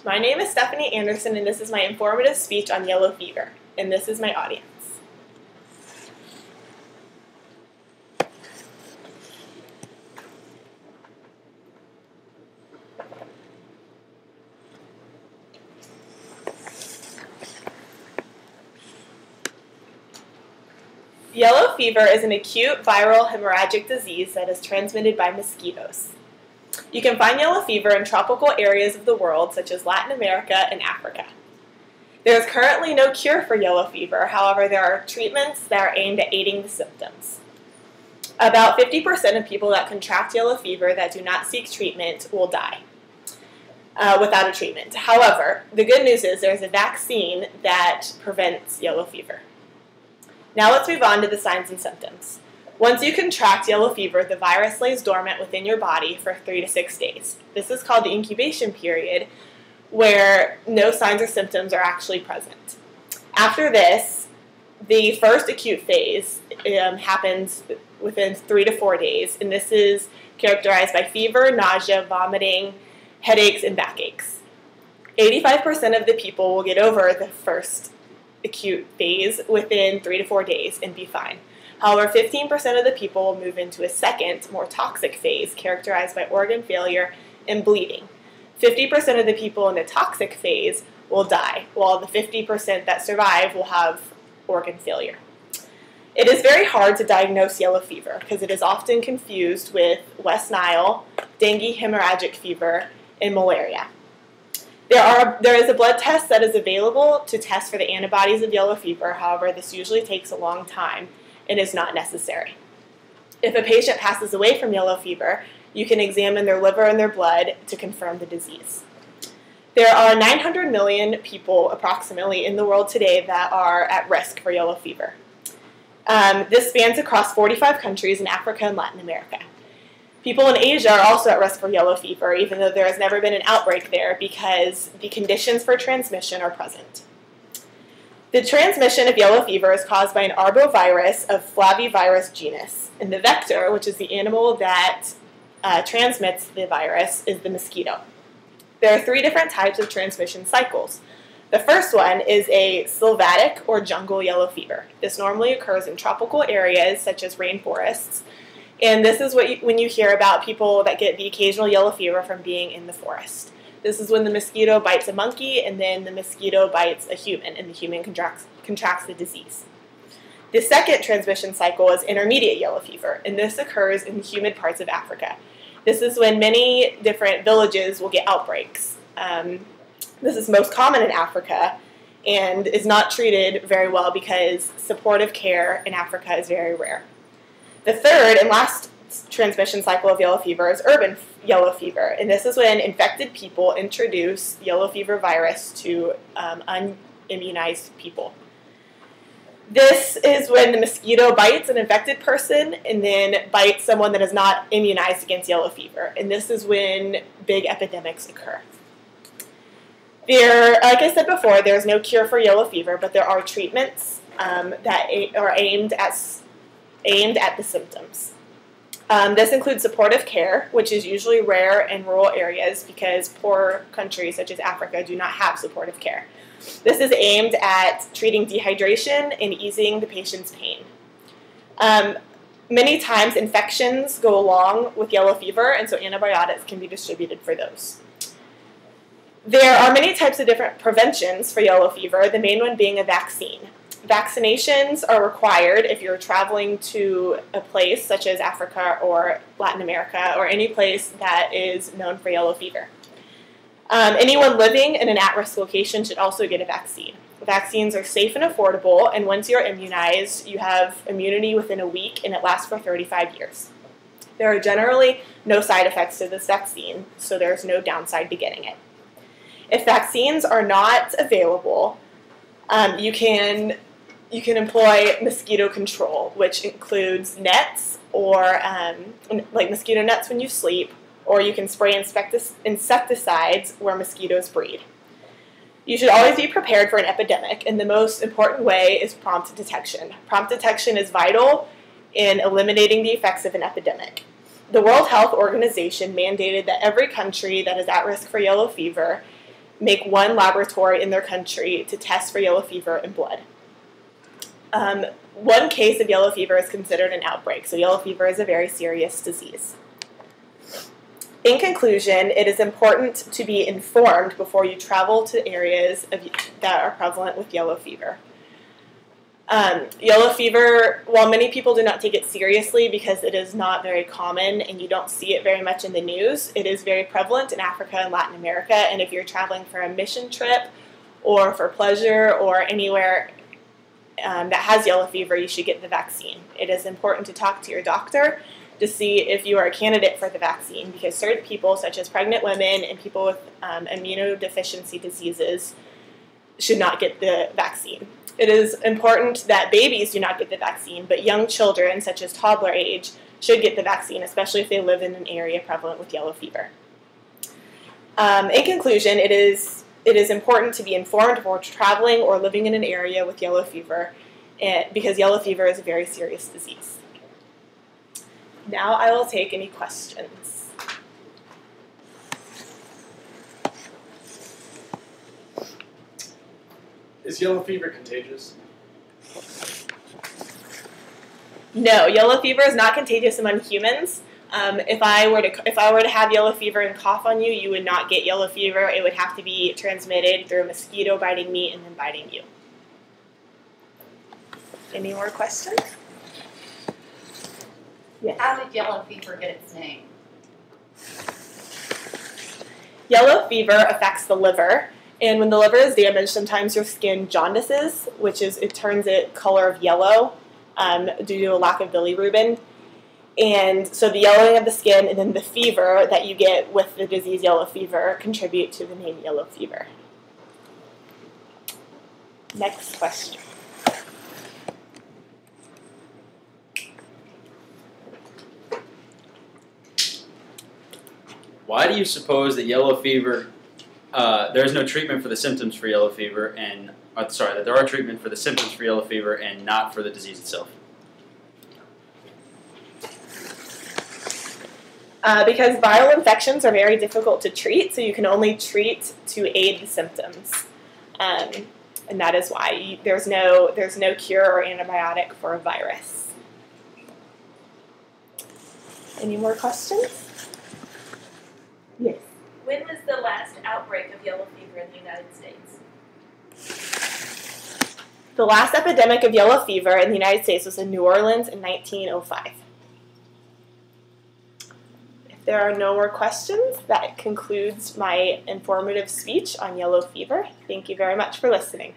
My name is Stephanie Anderson, and this is my informative speech on yellow fever, and this is my audience. Yellow fever is an acute viral hemorrhagic disease that is transmitted by mosquitoes. You can find yellow fever in tropical areas of the world, such as Latin America and Africa. There is currently no cure for yellow fever. However, there are treatments that are aimed at aiding the symptoms. About 50% of people that contract yellow fever that do not seek treatment will die without a treatment. However, the good news is there's a vaccine that prevents yellow fever. Now let's move on to the signs and symptoms. Once you contract yellow fever, the virus lays dormant within your body for 3 to 6 days. This is called the incubation period, where no signs or symptoms are actually present. After this, the first acute phase happens within 3 to 4 days, and this is characterized by fever, nausea, vomiting, headaches, and backaches. 85% of the people will get over the first acute phase within 3 to 4 days and be fine. However, 15% of the people will move into a second, more toxic phase characterized by organ failure and bleeding. 50% of the people in the toxic phase will die, while the 50% that survive will have organ failure. It is very hard to diagnose yellow fever because it is often confused with West Nile, dengue hemorrhagic fever, and malaria. There is a blood test that is available to test for the antibodies of yellow fever. However, this usually takes a long time and is not necessary. If a patient passes away from yellow fever, you can examine their liver and their blood to confirm the disease. There are 900 million people approximately in the world today that are at risk for yellow fever. This spans across 45 countries in Africa and Latin America. People in Asia are also at risk for yellow fever, even though there has never been an outbreak there because the conditions for transmission are present. The transmission of yellow fever is caused by an arbovirus of Flavivirus genus, and the vector, which is the animal that transmits the virus, is the mosquito. There are 3 different types of transmission cycles. The first one is a sylvatic or jungle yellow fever. This normally occurs in tropical areas such as rainforests, and this is when you hear about people that get the occasional yellow fever from being in the forest. This is when the mosquito bites a monkey, and then the mosquito bites a human, and the human contracts the disease. The second transmission cycle is intermediate yellow fever, and this occurs in humid parts of Africa. This is when many different villages will get outbreaks. This is most common in Africa and is not treated very well because supportive care in Africa is very rare. The third and last transmission cycle of yellow fever is urban yellow fever, and this is when infected people introduce yellow fever virus to unimmunized people. This is when the mosquito bites an infected person and then bites someone that is not immunized against yellow fever, and this is when big epidemics occur. Like I said before, there is no cure for yellow fever, but there are treatments that are aimed at the symptoms. This includes supportive care, which is usually rare in rural areas because poor countries such as Africa do not have supportive care. This is aimed at treating dehydration and easing the patient's pain. Many times infections go along with yellow fever, and so antibiotics can be distributed for those. There are many types of different preventions for yellow fever, the main one being a vaccine. Vaccinations are required if you're traveling to a place such as Africa or Latin America or any place that is known for yellow fever. Anyone living in an at-risk location should also get a vaccine. Vaccines are safe and affordable, and once you're immunized, you have immunity within a week, and it lasts for 35 years. There are generally no side effects to this vaccine, so there's no downside to getting it. If vaccines are not available, you can employ mosquito control, which includes nets or like mosquito nets when you sleep, or you can spray insecticides where mosquitoes breed. You should always be prepared for an epidemic, and the most important way is prompt detection. Prompt detection is vital in eliminating the effects of an epidemic. The World Health Organization mandated that every country that is at risk for yellow fever make one laboratory in their country to test for yellow fever in blood. One case of yellow fever is considered an outbreak, so yellow fever is a very serious disease. In conclusion, it is important to be informed before you travel to areas that are prevalent with yellow fever. Yellow fever, while many people do not take it seriously because it is not very common and you don't see it very much in the news, it is very prevalent in Africa and Latin America, and if you're traveling for a mission trip or for pleasure or anywhere that has yellow fever, you should get the vaccine. It is important to talk to your doctor to see if you are a candidate for the vaccine, because certain people, such as pregnant women and people with immunodeficiency diseases, should not get the vaccine. It is important that babies do not get the vaccine, but young children, such as toddler age, should get the vaccine, especially if they live in an area prevalent with yellow fever. In conclusion, it is important to be informed before traveling or living in an area with yellow fever, because yellow fever is a very serious disease. Now I will take any questions. Is yellow fever contagious? No, yellow fever is not contagious among humans. If I were to have yellow fever and cough on you, you would not get yellow fever. It would have to be transmitted through a mosquito biting me and then biting you. Any more questions? Yes. How did yellow fever get its name? Yellow fever affects the liver, and when the liver is damaged, sometimes your skin jaundices, which is, it turns it color of yellow due to a lack of bilirubin. And so the yellowing of the skin and then the fever that you get with the disease yellow fever contribute to the name yellow fever. Next question. Why do you suppose that yellow fever, there is no treatment for the symptoms for yellow fever, and that there are treatment for the symptoms for yellow fever and not for the disease itself? Because viral infections are very difficult to treat, so you can only treat to aid the symptoms, and that is why there's no cure or antibiotic for a virus. Any more questions? Yes. When was the last outbreak of yellow fever in the United States? The last epidemic of yellow fever in the United States was in New Orleans in 1905. If there are no more questions, that concludes my informative speech on yellow fever. Thank you very much for listening.